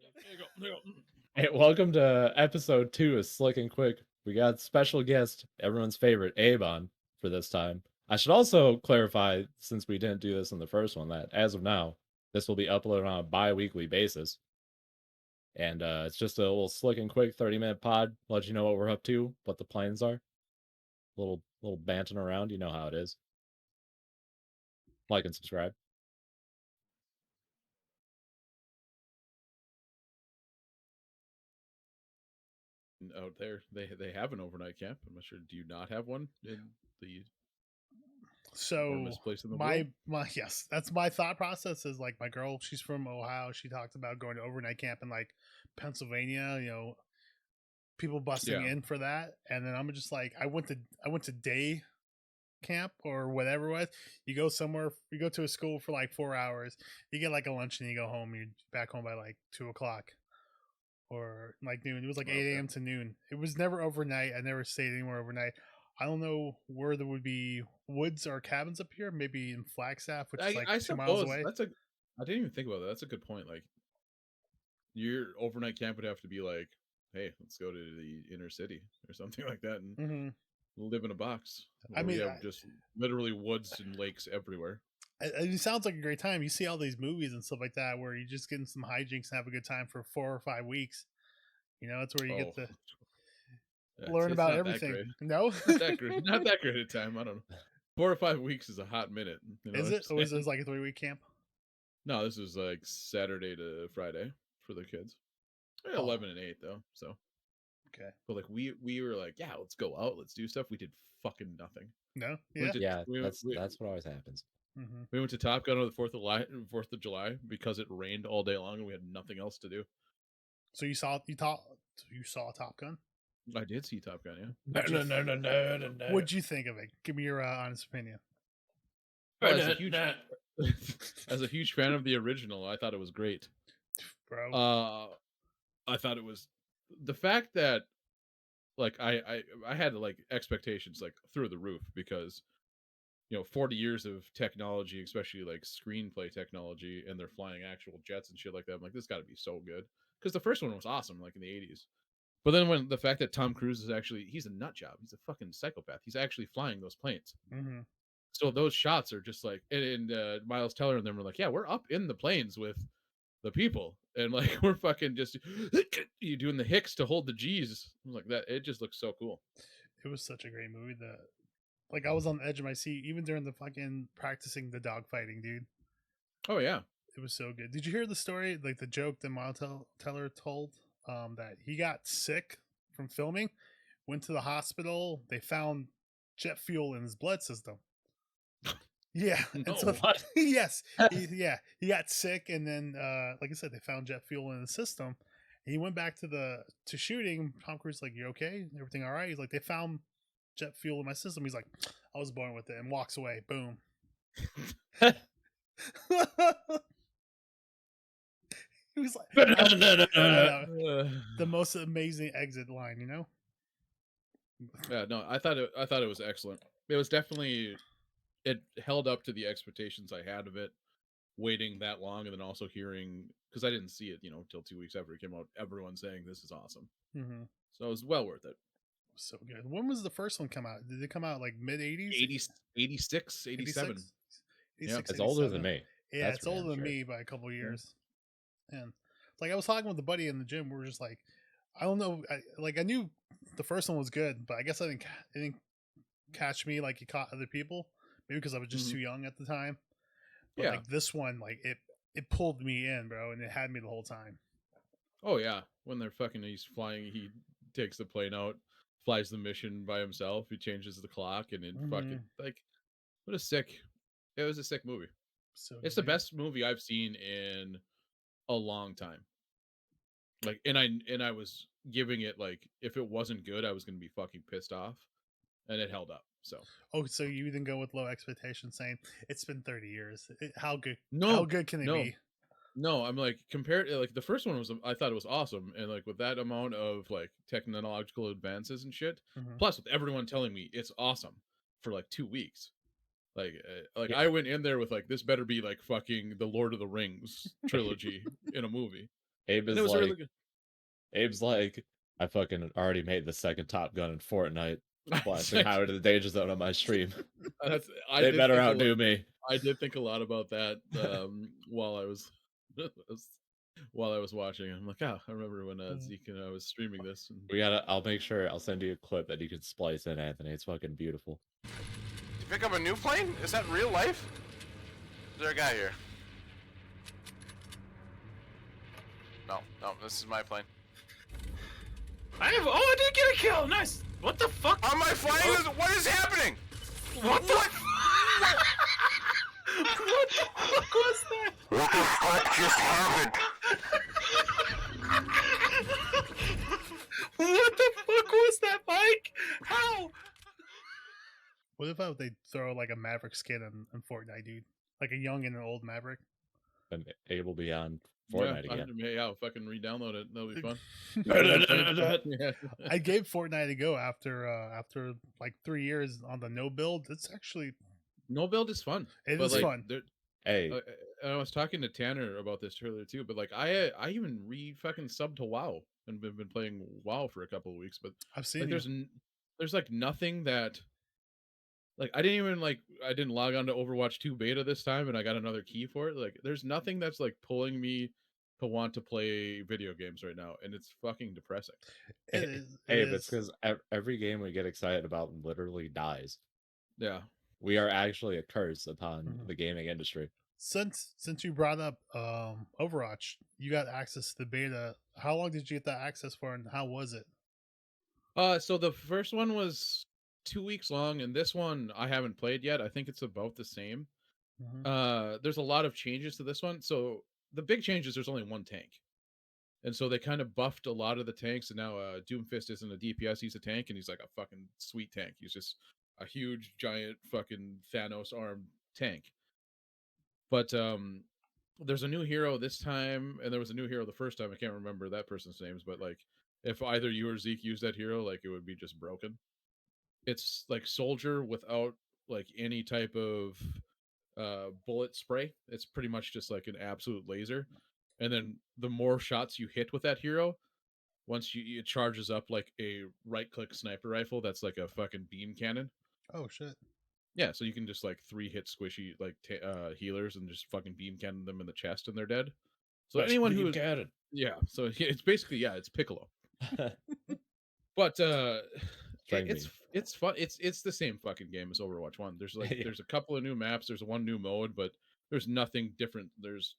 There you go. There you go. Hey, welcome to episode 2 of Slick and Quick. We got special guest, everyone's favorite, Abe on for this time. I should also clarify, since we didn't do this in the first one, that as of now, this will be uploaded on a bi-weekly basis. And it's just a little Slick and Quick 30-minute pod, let you know what we're up to, what the plans are. Little banting around, you know how it is. Like and subscribe. Out there, they have an overnight camp. I'm not sure. Do you not have one in the So warmest place in the world? my yes, that's my thought process. Is like my girl, she's from Ohio. She talked about going to overnight camp in like Pennsylvania. You know, people busting Yeah. in for that, and then I'm just like, I went to day camp or whatever it was. You go somewhere, you go to a school for like 4 hours. You get like a lunch and you go home. You're back home by like 2 o'clock or like noon. It was like 8 Okay. a.m. to noon. It was never overnight. I never stayed anywhere overnight. I don't know where there would be woods or cabins up here. Maybe in Flagstaff, which is like I 2 miles suppose away. that's a. I didn't even think about that. That's a good point. Like your overnight camp would have to be like, hey, let's go to the inner city or something like that and Mm-hmm. live in a box I where we mean, have just literally woods and lakes everywhere. it sounds like a great time. You see all these movies and stuff like that where you just get in some hijinks and have a good time for 4 or 5 weeks. You know, that's where you Oh, get to it's learn about not that everything. great. No, Not that great. Not that great a time. I don't know. 4 or 5 weeks is a hot minute. You know is what I'm it? Or was saying? this like a 3 week camp? No, this is like Saturday to Friday for the kids. Oh, 11 and 8 though. So, okay. but like we were like, yeah, let's go out, let's do stuff. We did fucking nothing. No, We yeah. went to Yeah, we went, that's what always happens. Mm-hmm. we went to Top Gun on the 4th of July because it rained all day long and we had nothing else to do. So you saw Top Gun. I did see Top Gun, yeah. What'd you think of it? Give me your honest opinion. Well, as a huge fan of the original, I thought it was great. Bro. I thought it was the fact that like I had like expectations like through the roof because 40 years of technology, especially like screenplay technology, and they're flying actual jets and shit like that. I'm like, this got to be so good because the first one was awesome, like in the 80s. But then when the fact that Tom Cruise is he's a nut job, he's a fucking psychopath. He's actually flying those planes. Mm-hmm. So those shots are just like, and Miles Teller and them were like, yeah, we're up in the planes with the people, and like we're fucking just you doing the hicks to hold the G's. I was like that. It just looks so cool. It was such a great movie that, like, I was on the edge of my seat even during the fucking practicing the dog fighting, dude. Oh yeah. It was so good. Did you hear the story, like the joke that Miles Teller told? That he got sick from filming, went to the hospital. They found jet fuel in his blood system. Yeah, No, and so what? yes, he got sick, and then like I said, they found jet fuel in the system. And he went back to shooting. Tom Cruise like, "You okay? Everything all right?" He's like, "They found jet fuel in my system." He's like, "I was born with it," and walks away. Boom. He was like, the most amazing exit line, you know? yeah, no, I thought it was excellent. It was definitely it held up to the expectations I had of it. Waiting that long and then also hearing because I didn't see it, until 2 weeks after it came out. Everyone saying this is awesome, Mm-hmm. so it was well worth it. So good. When was the first one come out? Did it come out like mid 80s? 80, 86, 87. Yeah, It's older than me. Yeah, That's it's for damn older than sure. me by a couple years. And like I was talking with a buddy in the gym, we were just like, I don't know, I knew the first one was good, but I guess it didn't catch me like it caught other people. Maybe because I was just too young at the time. But Yeah. like this one, like it pulled me in, bro, and it had me the whole time. Oh yeah, when he's flying, he takes the plane out, flies the mission by himself. He changes the clock, and then fucking like, what a sick! It was a sick movie. So it's the best movie I've seen in a long time. Like, and I was giving it like, if it wasn't good, I was gonna be fucking pissed off, and it held up. So, so you didn't go with low expectations, saying it's been 30 years. How good? no, How good can it be? No, I'm like, compared like the first one was, I thought it was awesome, and like with that amount of like technological advances and shit, plus with everyone telling me it's awesome for like 2 weeks. Like Yeah. I went in there with like, this better be like fucking the Lord of the Rings trilogy in a movie. Abe And it is was a really like, good. Abe's like, I fucking already made the second Top Gun in Fortnite, blasting That's- Highway to the Danger Zone on my stream. I They did better think outdo me. I did think a lot about that while I was while I was watching. I'm like, I remember when Zeke and I was streaming this. And... I'll make sure I'll send you a clip that you can splice in, Anthony. It's fucking beautiful. You pick up a new plane? Is that real life? Is there a guy here? No, this is my plane. I did get a kill. Nice. What the fuck? Am I flying this? What is happening? What the? What the fuck was that? What the fuck just happened? What the fuck was that, Mike? How? What if they throw like a Maverick skin in Fortnite, dude? Like a young and an old Maverick. And Abe will be on Fortnite again. Yeah, I'll fucking re-download it. That'll be fun. Yeah. I gave Fortnite a go after like 3 years on the no build. It's actually No build is fun. It but is like, fun. Hey, I was talking to Tanner about this earlier too, but like I even fucking subbed to WoW and been playing WoW for a couple of weeks, but I've seen like you. there's like nothing that like I didn't log on to Overwatch 2 beta this time and I got another key for it. Like there's nothing that's like pulling me to want to play video games right now, and it's fucking depressing. It is. Abe, it's because every game we get excited about literally dies. Yeah. We are actually a curse upon the gaming industry. Since you brought up Overwatch, you got access to the beta. How long did you get that access for, and how was it? So the first one was 2 weeks long, and this one I haven't played yet. I think it's about the same. There's a lot of changes to this one. So the big change is there's only one tank, and so they kind of buffed a lot of the tanks. And now Doomfist isn't a DPS; he's a tank, and he's like a fucking sweet tank. He's just a huge, giant, fucking Thanos armed tank. But there's a new hero this time, and there was a new hero the first time. I can't remember that person's names, but like if either you or Zeke used that hero, like it would be just broken. It's like soldier without like any type of bullet spray. It's pretty much just like an absolute laser. And then the more shots you hit with that hero, once it charges up like a right click sniper rifle that's like a fucking beam cannon. Oh shit. Yeah, so you can just like 3-hit squishy like healers and just fucking beam cannon them in the chest and they're dead. So anyone who yeah, so it's basically it's Piccolo. But it's fun. It's the same fucking game as Overwatch 1. There's like there's a couple of new maps, there's one new mode, but there's nothing different. There's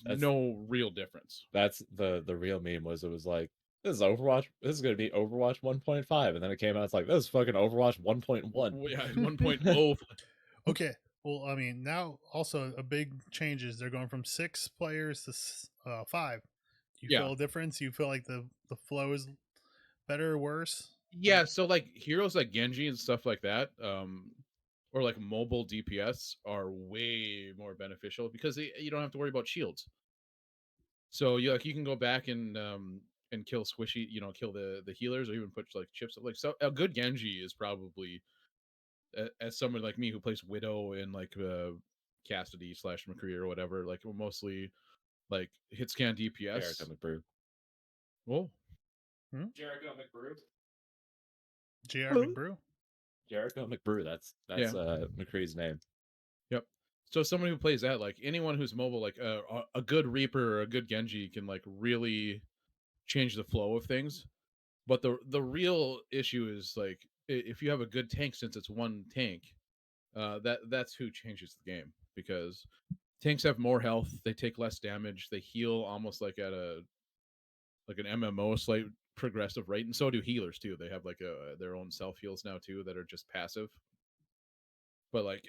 no real difference. That's the real meme was it was like this is Overwatch. This is gonna be Overwatch 1.5, and then it came out. It's like this is fucking Overwatch 1.1. Yeah, 1.0. Okay. Well, I mean, now also a big change is they're going from 6 players to 5. Do you feel a difference? You feel like the flow is better or worse? Yeah, so like heroes like Genji and stuff like that, or like mobile DPS are way more beneficial because you don't have to worry about shields. So you can go back and kill squishy, kill the healers or even put like chips. Like so, a good Genji is probably as someone like me who plays Widow and like Cassidy / McCree or whatever. Like we're mostly like hit scan DPS. Jericho McBrew. Whoa. Jericho McBrew. JR McBrew. Jericho McBrew. That's McCree's name. Yep. So someone who plays that, like anyone who's mobile, like a good Reaper or a good Genji can like really change the flow of things. But the real issue is like if you have a good tank, since it's one tank, that's who changes the game because tanks have more health, they take less damage, they heal almost like at an MMO slight progressive rate, and so do healers too. They have like their own self heals now too that are just passive. But like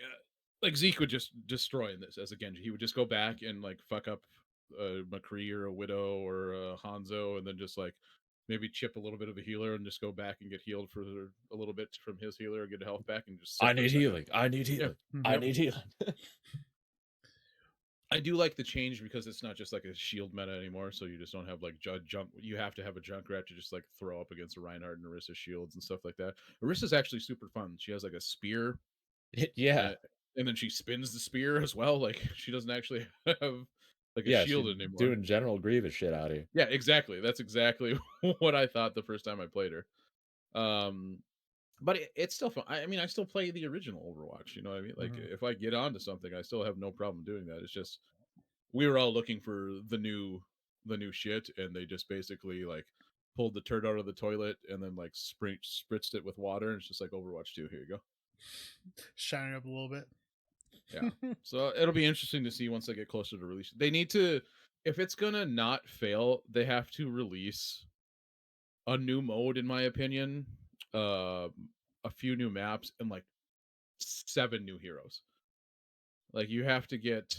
Zeke would just destroy in this as a Genji. He would just go back and like fuck up a McCree or a Widow or a Hanzo, and then just like maybe chip a little bit of a healer and just go back and get healed for a little bit from his healer or get health back and just. I need healing. I need healing. I need healing. I do like the change because it's not just like a shield meta anymore. So you just don't have like junk. You have to have a Junkrat to just like throw up against a Reinhardt and Orisa shields and stuff like that. Orisa's actually super fun. She has like a spear. Yeah. And then she spins the spear as well. Like she doesn't actually have like a Yeah, shield she's anymore. doing General Grievous shit out here. Yeah, exactly. That's exactly what I thought the first time I played her. But it's still fun. I mean, I still play the original Overwatch. You know what I mean? Like, if I get onto something, I still have no problem doing that. It's just we were all looking for the new shit, and they just basically like pulled the turd out of the toilet and then like spritzed it with water, and it's just like Overwatch 2. Here you go. Shine it up a little bit. Yeah. So it'll be interesting to see once they get closer to release. They need to, if it's gonna not fail, they have to release a new mode, in my opinion, a few new maps, and like 7 new heroes. Like you have to get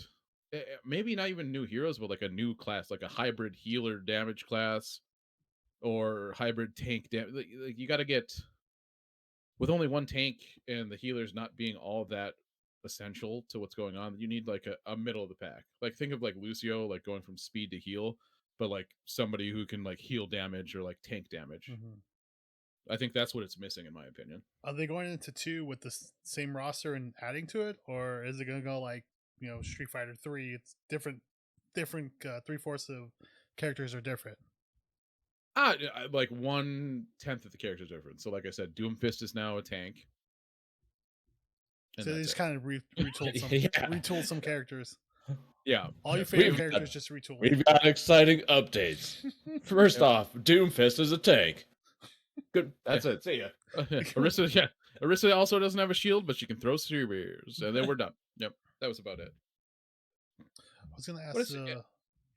maybe not even new heroes, but like a new class, like a hybrid healer damage class or hybrid tank damage. Like you got to get, with only one tank and the healers not being all that essential to what's going on, you need like a middle of the pack. Like think of like Lucio, like going from speed to heal, but like somebody who can like heal damage or like tank damage. I think that's what it's missing, in my opinion. Are they going into 2 with the same roster and adding to it, or is it going to go like Street Fighter 3? It's different. 3/4 of characters are different. Like 1/10 of the characters different. So like I said, Doomfist is now a tank. So they just kind of retooled some characters. Yeah. All your favorite characters just retooled. We've got exciting updates. First off, Doomfist is a tank. Good. That's it. See ya. Arissa also doesn't have a shield, but she can throw spears, and then we're done. Yep, that was about it. I was gonna ask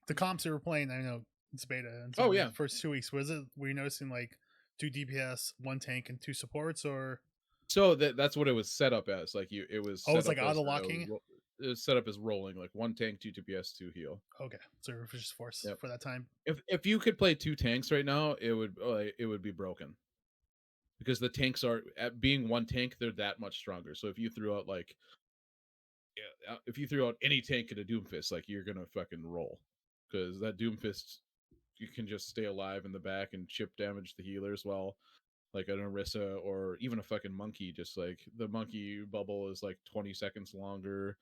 the comps you were playing. I know it's beta. And oh yeah, the first 2 weeks were you noticing like 2 DPS, 1 tank, and 2 supports, or? So that's what it was set up as. Like it was. Oh, it's like auto locking. It was set up as rolling, like 1 tank, 2 DPS, 2 heal. Okay, so just force for that time. If you could play 2 tanks right now, it would be broken. Because the tanks are, at being 1 tank, they're that much stronger. So if you threw out any tank in a Doomfist, like you're gonna fucking roll, because that Doomfist, you can just stay alive in the back and chip damage the healers, while like an Orisa or even a fucking monkey, just like the monkey bubble is like 20 seconds longer.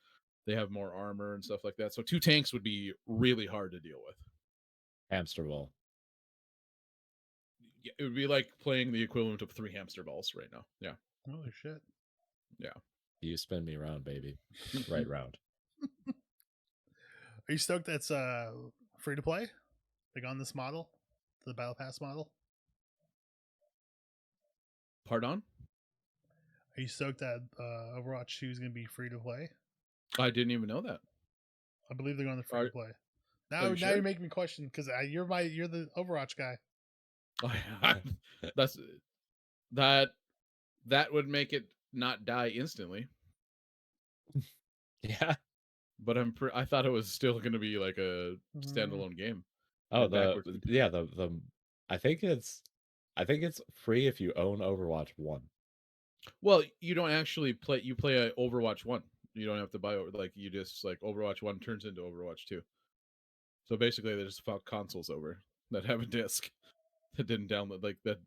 They have more armor and stuff like that. So 2 tanks would be really hard to deal with. Hamster ball. It would be like playing the equivalent of 3 hamster balls right now. Yeah. Holy shit. Yeah. You spin me around, baby. Right round. Are you stoked that's free to play? Like on this model? The Battle Pass model? Pardon? Are you stoked that Overwatch 2 is going to be free to play? I didn't even know that. I believe they're going to free to play. Now sure? you're making me question, because you're the Overwatch guy. That would make it not die instantly. Yeah, but I thought it was still going to be like a standalone game. Oh, I think it's free if you own Overwatch 1. Well, you don't actually play. You play a Overwatch 1. You don't have to buy like you just like Overwatch 1 turns into Overwatch 2. So basically, they just fuck consoles over that have a disc that didn't download, like that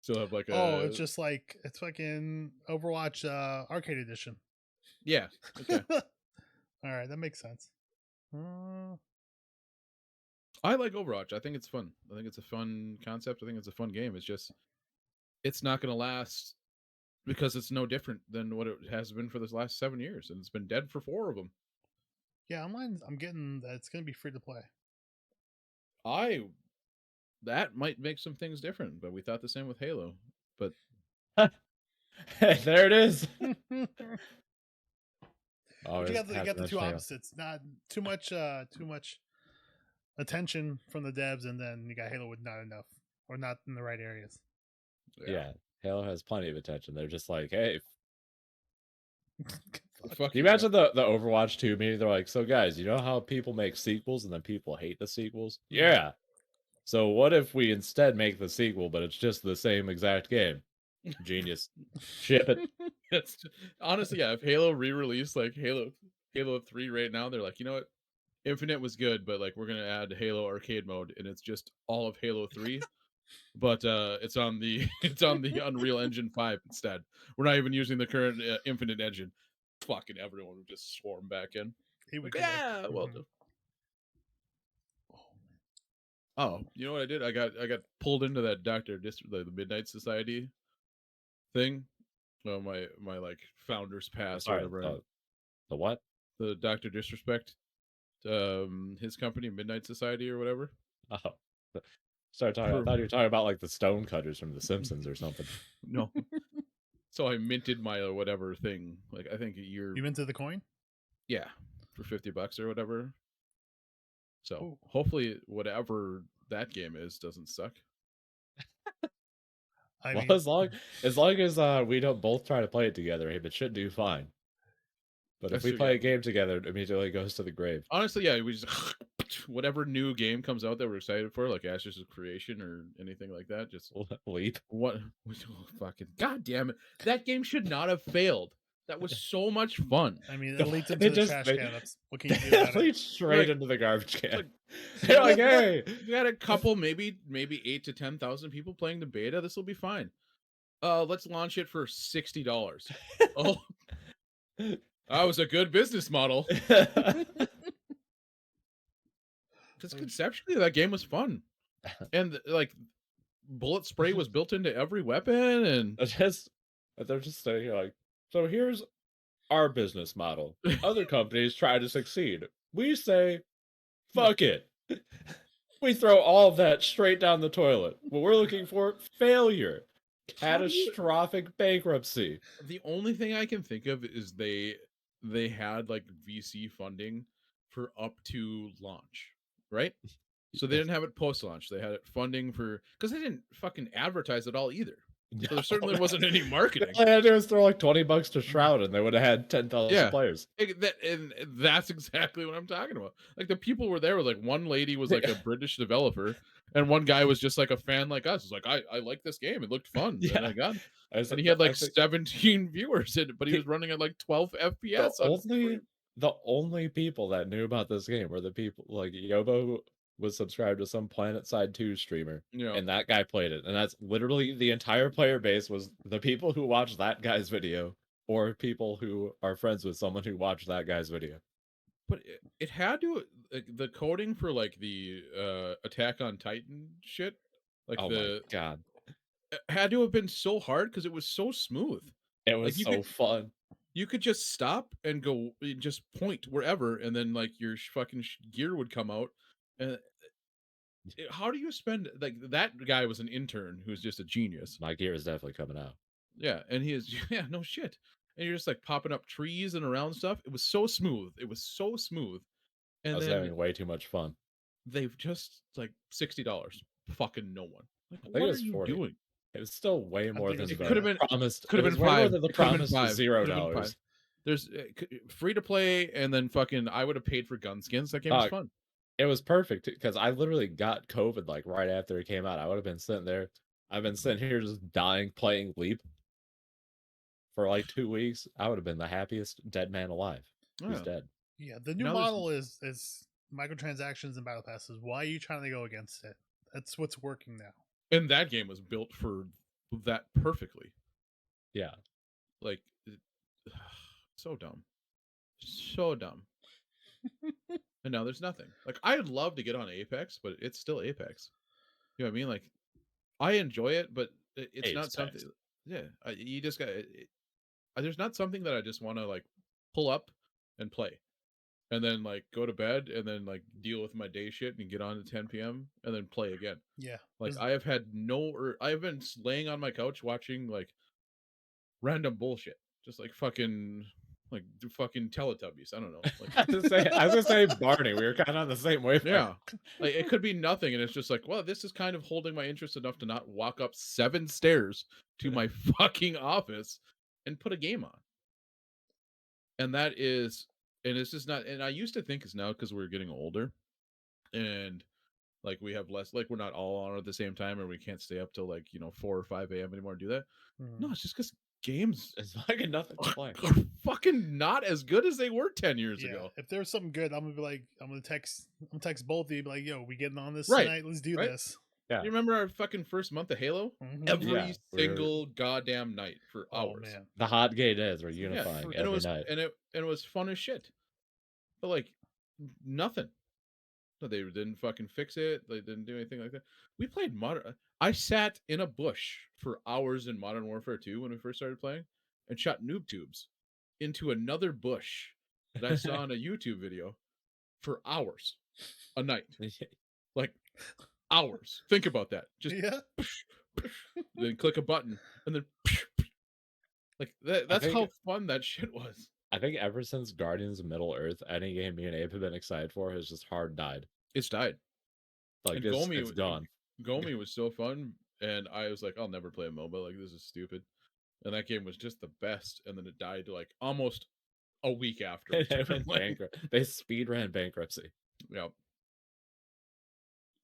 still have like a. Oh, it's just like it's fucking Overwatch Arcade Edition. Yeah. Okay. All right, that makes sense. I like Overwatch. I think it's fun. I think it's a fun concept. I think it's a fun game. It's just, it's not going to last because it's no different than what it has been for the last 7 years, and it's been dead for 4 of them. Yeah, online, I'm getting that it's going to be free to play. That might make some things different, but we thought the same with Halo. But there it is. You got the 2 opposites. Not too much attention from the devs, and then you got Halo with not enough, or not in the right areas. Yeah, Halo has plenty of attention. They're just like, hey. Fuck you imagine the Overwatch 2 meeting? They're like, so guys, you know how people make sequels and then people hate the sequels? Yeah. So what if we instead make the sequel, but it's just the same exact game? Genius. Ship it. Honestly, yeah, if Halo re-released like Halo 3 right now, they're like, you know what? Infinite was good, but like we're gonna add Halo arcade mode, and it's just all of Halo 3. But it's on the Unreal Engine 5 instead. We're not even using the current Infinite engine. Fucking everyone would just swarm back in. Well, Oh, you know what I did? I got pulled into that the Midnight Society thing. My like founder's pass or Sorry, whatever. the what? The Dr. Disrespect, his company, Midnight Society or whatever. Oh, sorry, I thought you were talking about like the stonecutters from The Simpsons or something. No. So I minted my whatever thing. Like I think a year. You into the coin? Yeah, for $50 or whatever. So Ooh. hopefully whatever that game is doesn't suck. I Well, mean, as long as we don't both try to play it together, Abe, it should do fine. But if That's we true, play yeah. a game together, it immediately goes to the grave. Honestly, yeah, we just whatever new game comes out that we're excited for, like Ashes of Creation or anything like that, just Leap. what fucking god damn it. That game should not have failed. That was so much fun. I mean, it leads It into the just- trash they- can. That's what can you do about it? Leap straight Like- into the garbage can. like- They're like, hey, We got a couple, maybe 8 to 10,000 people playing the beta. This will be fine. Let's launch it for $60. Oh, that was a good business model. Because conceptually, that game was fun, and like bullet spray was built into every weapon, and they're just saying like, so here's our business model. Other companies try to succeed. We say, fuck it. We throw all of that straight down the toilet. What we're looking for, failure. Catastrophic bankruptcy. the only thing I can think of is they had like VC funding for up to launch, right? So they didn't have it post launch. They had it funding for because they didn't fucking advertise it all either. So there certainly wasn't any marketing. All they had to do was throw like $20 to Shroud, and they would have had 10,000 Yeah. players. And that's exactly what I'm talking about. Like the people were there with like one lady was like a British developer, and one guy was just like a fan like us. It's like I like this game. It looked fun. Yeah. And I got. I And he had like I think 17 viewers in it, but he was running at like 12 FPS. the only people that knew about this game were the people like Yobo, who was subscribed to some Planet Side 2 streamer, Yeah. and that guy played it. And that's literally the entire player base was the people who watched that guy's video, or people who are friends with someone who watched that guy's video. But it had to like, the coding for like the Attack on Titan shit, like Oh my god. it had to have been so hard because it was so smooth. It was you so could- fun. You could just stop and go, just point wherever, and then like your fucking gear would come out. And how do you spend like that guy was an intern who's just a genius. My gear is definitely coming out. Yeah, and he is yeah, no shit. And you're just like popping up trees and around stuff. It was so smooth. It was so smooth. I And was then having way too much fun. they've just like $60. Fucking no one. Like, think what it are was you 40. doing? It was still way more think than it the could have been- promised. Could have it been was way more five. than the It could have been promised five. $0. Could have been five. There's free to play, and then fucking I would have paid for gun skins. That game was fun. It was perfect because I literally got COVID like right after it came out. I would have been sitting there. I've been sitting here just dying playing Leap for like 2 weeks. I would have been the happiest dead man alive. Who's Yeah. dead? Yeah, the new Now there's- model is microtransactions and battle passes. Why are you trying to go against it? That's what's working now. And that game was built for that perfectly. Yeah. Like, so dumb. So dumb. And now there's nothing. Like, I'd love to get on Apex, but it's still Apex. You know what I mean? Like, I enjoy it, but it's not Apex. something. Yeah, you just got. There's not something that I just want to like pull up and play, and then like go to bed, and then like deal with my day shit and get on at 10 p.m. and then play again. Yeah, Like there's- I have had I've been laying on my couch watching like random bullshit, just like fucking Teletubbies. I don't know. Like, I was gonna say Barney. We were kind of on the same wavelength. yeah, like it could be nothing, and it's just like, well, this is kind of holding my interest enough to not walk up 7 stairs to my fucking office and put a game on. And that is, and it's just not. And I used to think it's now because we're getting older, and like we have less, like we're not all on at the same time, or we can't stay up till like 4 or 5 a.m. anymore to do that. Mhm. No, it's just because games It's fucking nothing to play. are fucking not as good as they were 10 years yeah. ago. If there's something good, I'm gonna text both of you. Be like, yo, we getting on this Right, tonight? Let's do right. this. Yeah. You remember our fucking first month of Halo? Mhm. Every Yeah, we're- single goddamn night for Oh hours. man, The hot gay days were Yeah, unifying and every it was night. and it was fun as shit. But like nothing. No, they didn't fucking fix it. They didn't do anything like that. We played modern. I sat in a bush for hours in Modern Warfare 2 when we first started playing, and shot noob tubes into another bush that I saw in a YouTube video for hours a night. Like hours. Think about that. Just Yeah. then click a button and then like that's think- how fun that shit was. I think ever since Guardians of Middle Earth, any game me and Abe have been excited for has just hard died. It's died. Like And it's gone. Gomi was so fun, and I was like, I'll never play a MOBA. Like this is stupid. And that game was just the best. And then it died like almost a week after. we They started went playing. bankrupt. They speedran bankruptcy. Yep.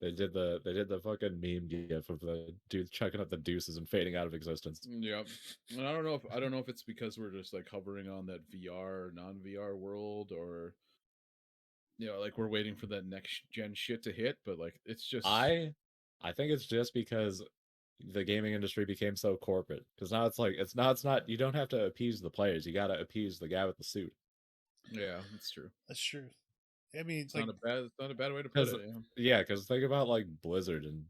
They did the fucking meme gif of the dude chucking up the deuces and fading out of existence. Yep. And I don't know if it's because we're just like hovering on that VR, non-VR world, or like we're waiting for that next gen shit to hit, but like it's just I think it's just because the gaming industry became so corporate. Because now it's not you don't have to appease the players. You gotta appease the guy with the suit. yeah, that's true. That's true. I mean, It's not a bad way to put it. Yeah, because think about like Blizzard and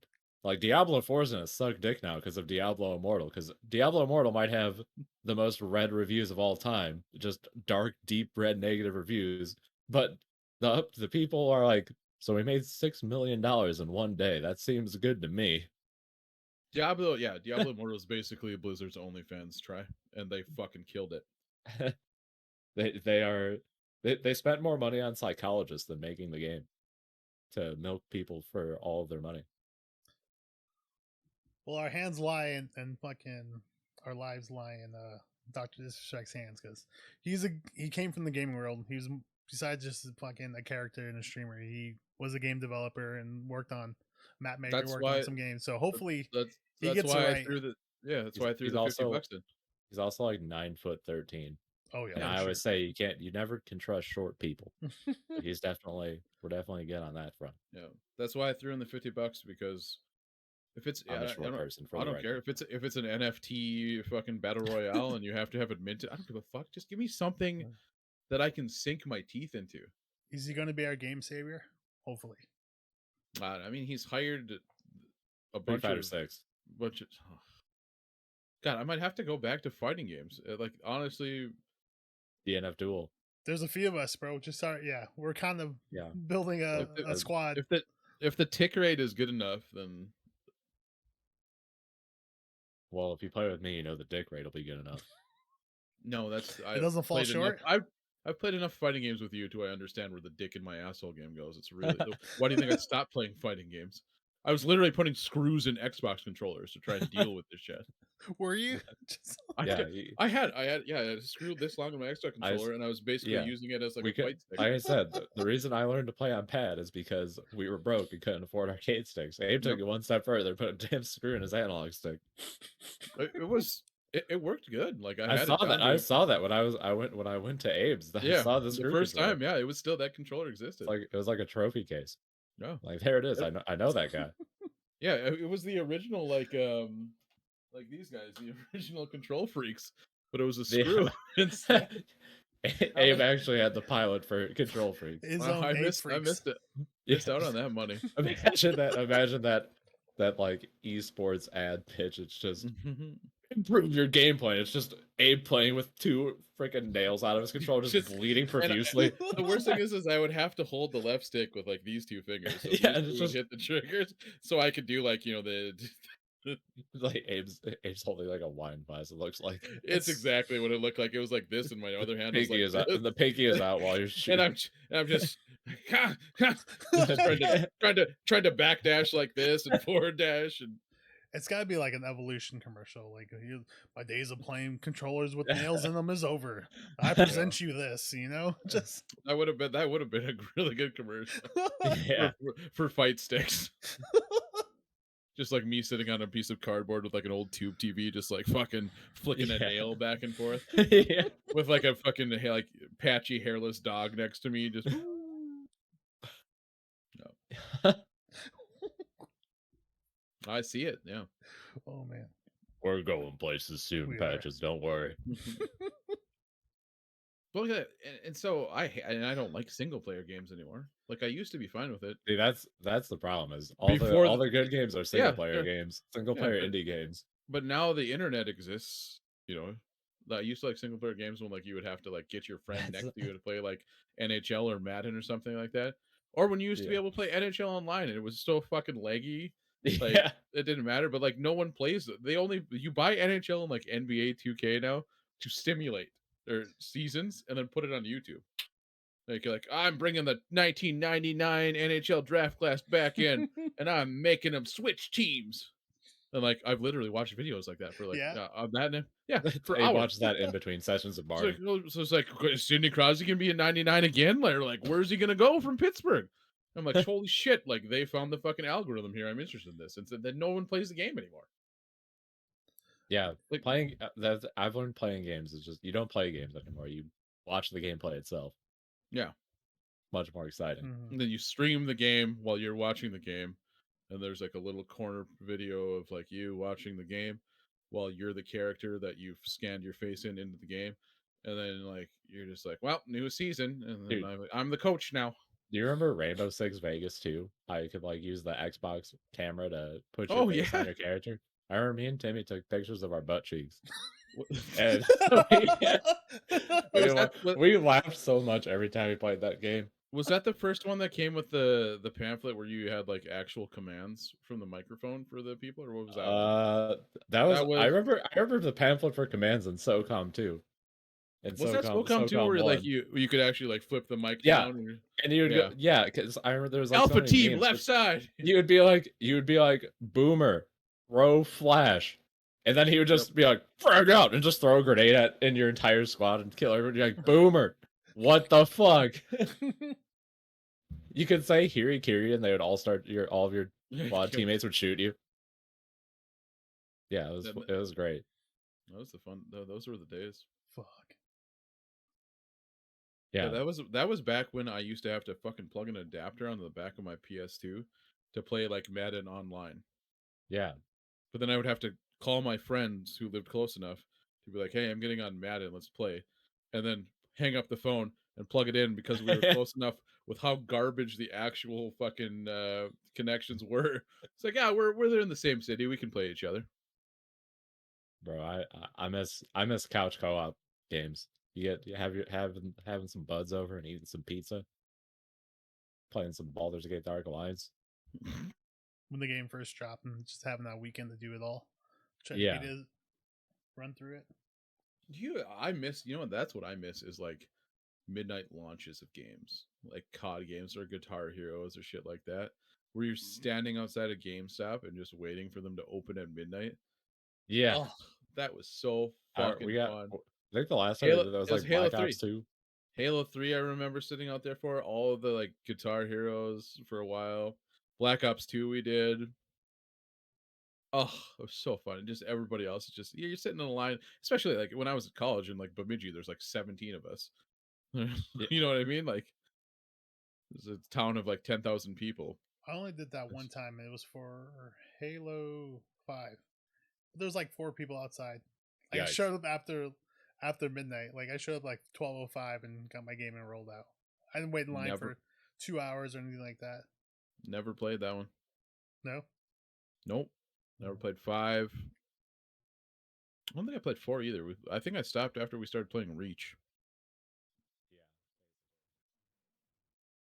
like Diablo 4 is gonna suck dick now because of Diablo Immortal. Because Diablo Immortal might have the most read reviews of all time, just dark, deep red negative reviews. But the people are like, so we made $6 million in one day. That seems good to me. Diablo Immortal is basically Blizzard's OnlyFans try, and they fucking killed it. They spent more money on psychologists than making the game to milk people for all of their money. well, our hands lie and fucking our lives lie in Dr. Disrespect's hands because he came from the gaming world. He was, besides just fucking a character and a streamer, he was a game developer and worked on map maker, worked on some games. So hopefully he gets it right. That's why I threw the $50 in. He's also like 9'13". Oh yeah, And I always say you never can trust short people. But we're definitely good on that front. Yeah, that's why I threw in the $50 because if it's I'm a short person. I don't care if it's an NFT fucking battle royale and you have to have it minted. I don't give a fuck. Just give me something that I can sink my teeth into. Is he going to be our game savior? Hopefully. I mean, he's hired a Street bunch Fighter of 6. God, I might have to go back to fighting games. Like honestly, DNF Duel. There's a few of us, bro. Just we're kind of Yeah. building a squad. If the tick rate is good enough, then Well, if you play with me, you know the dick rate will be good enough. no, that's It doesn't fall short. I've played enough fighting games with you to I understand where the dick in my asshole game goes. It's really why do you think I stopped playing fighting games? I was literally putting screws in Xbox controllers to try and deal with this shit. Were you? I had a screw this long in my Xbox controller, and I was basically using it as like a fight stick. Like I said, the reason I learned to play on pad is because we were broke and couldn't afford arcade sticks. Abe took it one step further, put a damn screw in his analog stick. It worked good. Like I saw that when I went to Abe's. I saw this the first time. Yeah, it was still that controller existed. It was like a trophy case. Yeah, like there it is. I know that guy. Yeah, it was the original like these guys, the original Control Freaks, but it was a screw. Abe actually had the pilot for Control Freaks. I missed it. Missed out on that money. Imagine that like esports ad pitch. It's just improve your gameplay. It's just Abe playing with two freaking nails out of his controller, just bleeding profusely. The worst thing is I would have to hold the left stick with like these two fingers. So just hit the triggers, so I could do like the. Like Abe's holding like a wine glass. It looks like it's exactly what it looked like. It was like this, and my other hand was like out. The pinky is out while you're shooting. And I'm just trying to backdash like this and forward dash, and it's got to be like an Evolution commercial. Like my days of playing controllers with nails in them is over. I present you this. Just that would have been a really good commercial. for fight sticks. Just like me sitting on a piece of cardboard with like an old tube TV, just like fucking flicking a nail back and forth. With like a fucking like patchy hairless dog next to me, just no. I see it. Yeah. Oh man. We're going places soon, Patches. Don't worry. Well, yeah, and so I don't like single player games anymore. Like I used to be fine with it See, that's the problem. Is before. all the good games are single Yeah, player sure. games, single Yeah, player indie games. but now the internet exists. You know, I used to like single player games when like you would have to like get your friend That's, next to you to play like NHL or Madden or something like that. Or when you used to be yeah, able to play NHL online and it was so fucking laggy, like yeah. it didn't matter. But like no one plays it. They only you buy NHL and like NBA 2K now to stimulate their seasons and then put it on YouTube. Like you're like, I'm bringing the 1999 NHL draft class back in, and I'm making them switch teams. And like I've literally watched videos like that for like Yeah. on that, yeah, for Abe hours. watches that in between sessions of Mario. So it's like, is Sidney Crosby gonna be in '99 again? Like, where's he gonna go from Pittsburgh? I'm like, holy shit! Like they found the fucking algorithm here. I'm interested in this, and so then no one plays the game anymore. Yeah, Like, playing that I've learned playing games is just you don't play games anymore. You watch the gameplay itself. yeah. Much more exciting. Mhm. And then you stream the game while you're watching the game, and there's like a little corner video of like you watching the game while you're the character that you've scanned your face into the game, and then like you're just like, well, new season, and then Dude, I'm the coach now. do you remember Rainbow Six Vegas too? How you could like use the Xbox camera to put your Oh face on yeah. your character? I remember me and Timmy took pictures of our butt cheeks. What- And we, was that wa- we laughed so much every time we played that game. was that the first one that came with the pamphlet where you had like actual commands from the microphone for the people, or what was that one? Uh, that was That was I remember the pamphlet for commands in SOCOM too. In was that SOCOM 2 SOCOM where like 1. you could actually like flip the mic Yeah. down and And you would go, yeah. yeah, because I remember there was like so Alpha many team memes. left side. You would be like boomer, throw flash. And then he would Yep. just be like, frag out, and just throw a grenade at in your entire squad and kill everybody. You're like, boomer. What the fuck? You could say Hiri Kiri and they would all start all of your squad teammates would shoot you. Yeah, it was great. That was the fun. Those were the days. Fuck. Yeah, Yeah. that was back when I used to have to fucking plug an adapter onto the back of my PS2 to play like Madden online. Yeah. But then I would have to call my friends who lived close enough to be like, "Hey, I'm getting on Madden, let's play," and then hang up the phone and plug it in because we were close enough with how garbage the actual fucking connections were. It's like, yeah, we're there in the same city, we can play each other. Bro, I miss couch co-op games. You have your having some buds over and eating some pizza, playing some Baldur's Gate Dark Alliance. When the game first dropped and just having that weekend to do it all. Try to Yeah. beat it, run through it. I miss, you know, that's what I miss is like midnight launches of games, like COD games or Guitar Heroes or shit like that, where you're standing outside a GameStop and just waiting for them to open at midnight. Yeah. Oh, that was so We fucking got fun. I think the last time we did that was It was like Halo Black 3. Ops 2. Halo 3, I remember sitting out there for all of the like Guitar Heroes for a while. Black Ops 2 we did. Oh, it was so fun. And just everybody else is just you're sitting in a line, especially like when I was at college in like Bemidji, there's like 17 of us. Yeah. You know what I mean? Like it's a town of like 10,000 people. I only did that one time. And it was for Halo 5. There was like 4 people outside. Like I Yikes. showed up after midnight. Like I showed up like 12:05 and got my game and rolled out. I didn't wait in line Never. for 2 hours or anything like that. Never played that one. No. Nope. Never played 5. I don't think I played 4 either. I think I stopped after we started playing Reach.